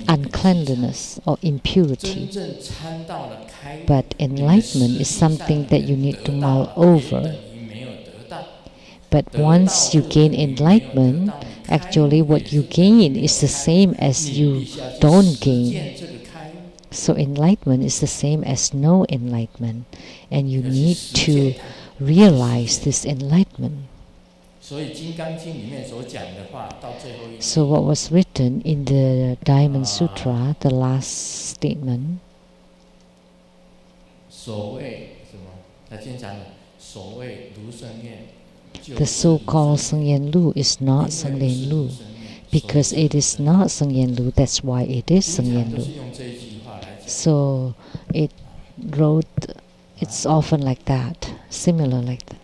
uncleanliness or impurity. But enlightenment is something that you need to mull over. But once you gain enlightenment, actually what you gain is the same as you don't gain. So enlightenment is the same as no enlightenment, and you need to realize this enlightenment. So what was written in the Diamond Sutra, the last statement, the so-called Sheng-yen Lu is not Sheng-yen Lu. Because it is not Sheng-yen Lu, that's why it is Sheng-yen Lu. So it's often like that, similar like that.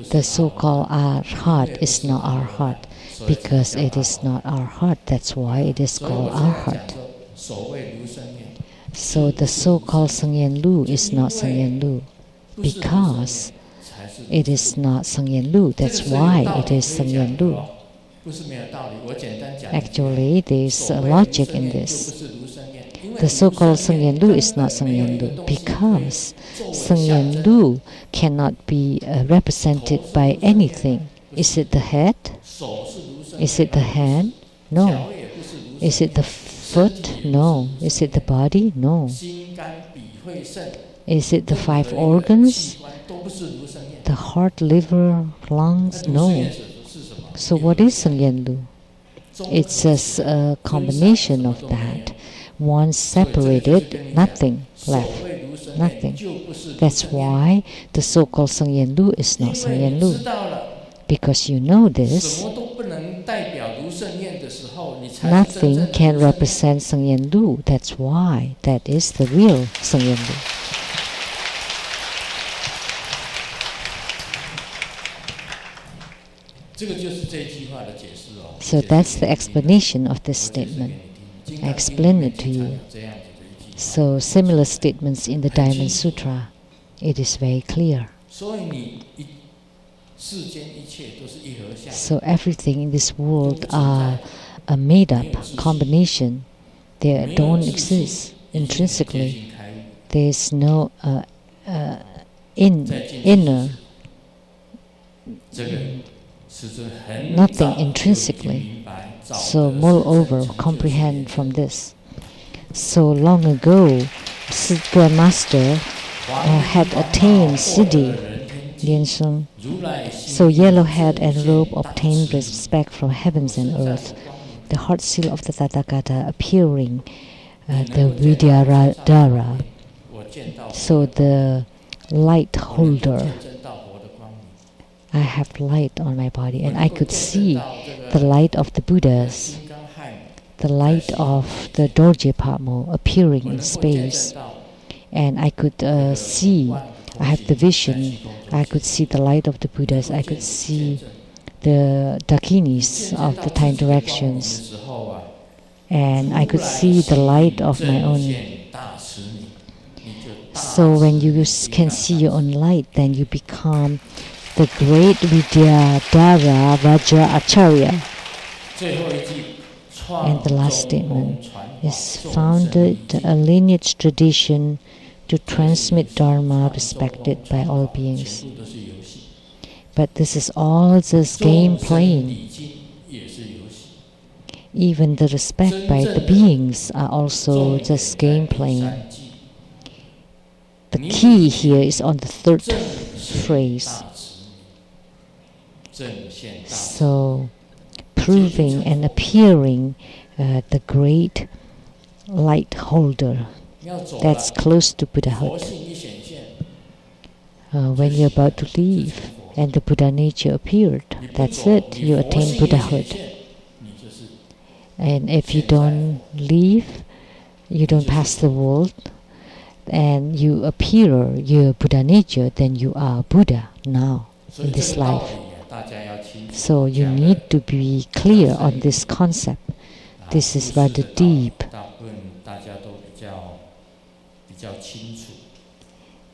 The so-called Arhat is not Arhat, because it is not Arhat, that's why it is called Arhat. So the so-called Sheng-yen Lu is not Sheng-yen Lu, because it is not Sheng-yen Lu, that's why it is Sheng-yen Lu. Actually, there is a logic in this. The so-called Sheng-yen Lu is not Sheng-yen Lu, because Sheng-yen Lu cannot be represented by anything. Is it the head? Is it the hand? No. Is it the foot? No. Is it the body? No. Is it the 5 organs? The heart, liver, lungs? No. So what is Sheng-yen Lu? It's just a combination of that. Once separated, nothing left. Nothing. That's why the so-called Sheng-yen Lu is not Sheng-yen Lu. Because you know this, nothing can represent Sheng-yen Lu. That's why that is the real Sheng-yen Lu. So that's the explanation of this statement. I explained it to you. So similar statements in the Diamond Sutra, it is very clear. So everything in this world are a made-up combination. They don't exist intrinsically. There is no inner, nothing intrinsically. So moreover, comprehend from this. So long ago, Grandmaster had attained siddhi,莲生. So yellow head and robe obtained respect from heavens and earth. The heart seal of the Tathagata appearing, the Vidyadhara. So the light holder I have light on my body, and I could see the light of the Buddhas, the light of the Dorje Patmo appearing in space. And I could see, I have the vision, I could see the light of the Buddhas, I could see the Dakinis of the 10 directions, and I could see the light of my own. So when you can see your own light, then you become the great Vidyadhara Vajra Acharya. And the last statement is founded a lineage tradition to transmit Dharma respected by all beings. But this is all just game playing. Even the respect by the beings are also just game playing. The key here is on the third phrase. So, proving and appearing the great light holder that's close to Buddhahood. When you're about to leave and the Buddha nature appeared, that's it, you attain Buddhahood. And if you don't leave, you don't pass the world, and you appear your Buddha nature, then you are Buddha now in this life. So you need to be clear on this concept. This is rather deep.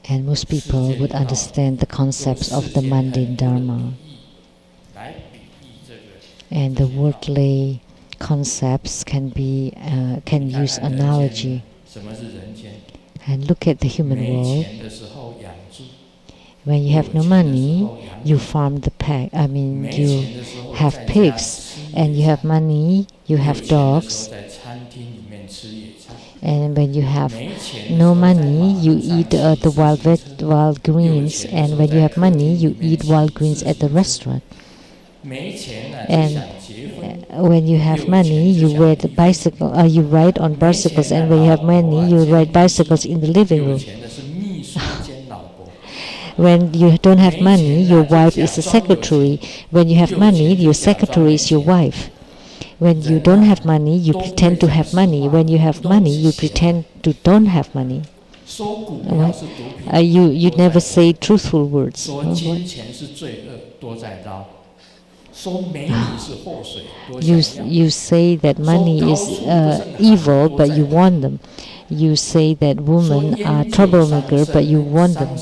And most people would understand the concepts of the mundane Dharma. And the worldly concepts can use analogy. And look at the human world. When you have no money, you farm the you have pigs, and you have money, you have dogs. And when you have no money, you eat the wild greens, and when you have money, you eat wild greens at the restaurant. And when you have money, you ride you ride on bicycles, and when you have money, you ride bicycles in the living room. When you don't have money, your wife is a secretary. When you have money, your secretary is your wife. When you don't have money, you pretend to have money. When you have money, you pretend to don't have money. You never say truthful words. You say that money is evil, but you want them. You say that women are troublemaker, but you want them.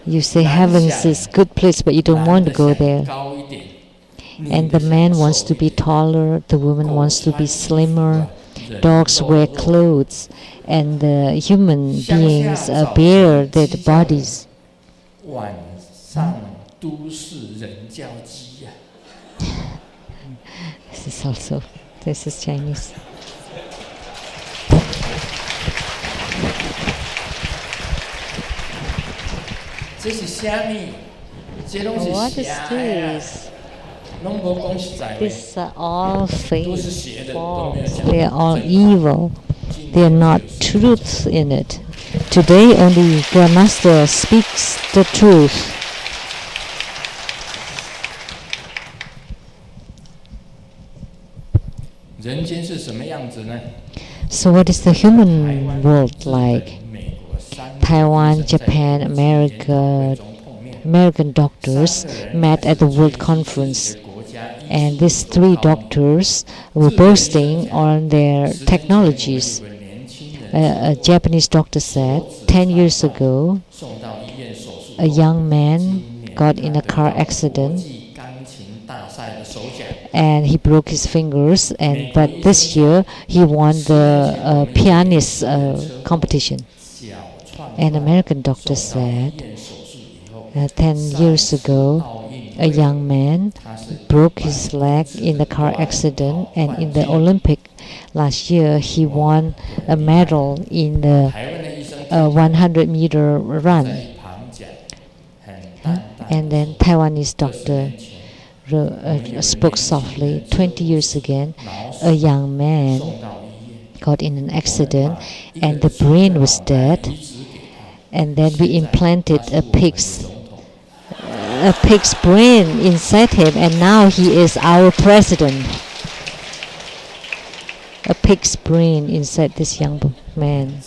You say heavens is good place, but you don't want to go there. And the man wants to be taller, the woman wants to be slimmer. Dogs wear clothes, and the human beings bear their bodies. This is Chinese. What is this? These are all fake, false. They are all evil. They are not truth in it. Today only the Master speaks the truth. So what is the human world like? Taiwan, Japan, American doctors met at the World Conference, and these 3 doctors were boasting on their technologies. A Japanese doctor said 10 years ago, a young man got in a car accident and he broke his fingers, but this year he won the pianist competition. An American doctor said 10 years ago, a young man broke his leg in a car accident, and in the Olympic last year he won a medal in the 100-meter run. And then Taiwanese doctor spoke softly. 20 years ago, a young man got in an accident and the brain was dead, And then we implanted a pig's brain inside him, and now he is our president. A pig's brain inside this young man.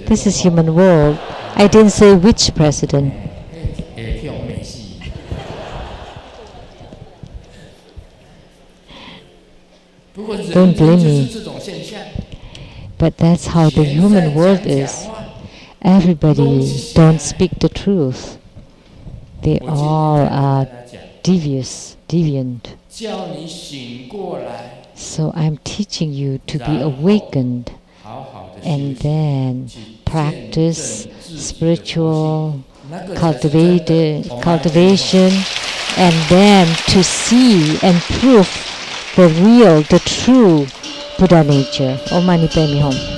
This is human world. I didn't say which president. Don't blame me. But that's how the human world is. Everybody don't speak the truth. They all are deviant. So I'm teaching you to be awakened and then practice spiritual cultivation, and then to see and prove the real, the true Buddha nature. Om Mani Padme Hum.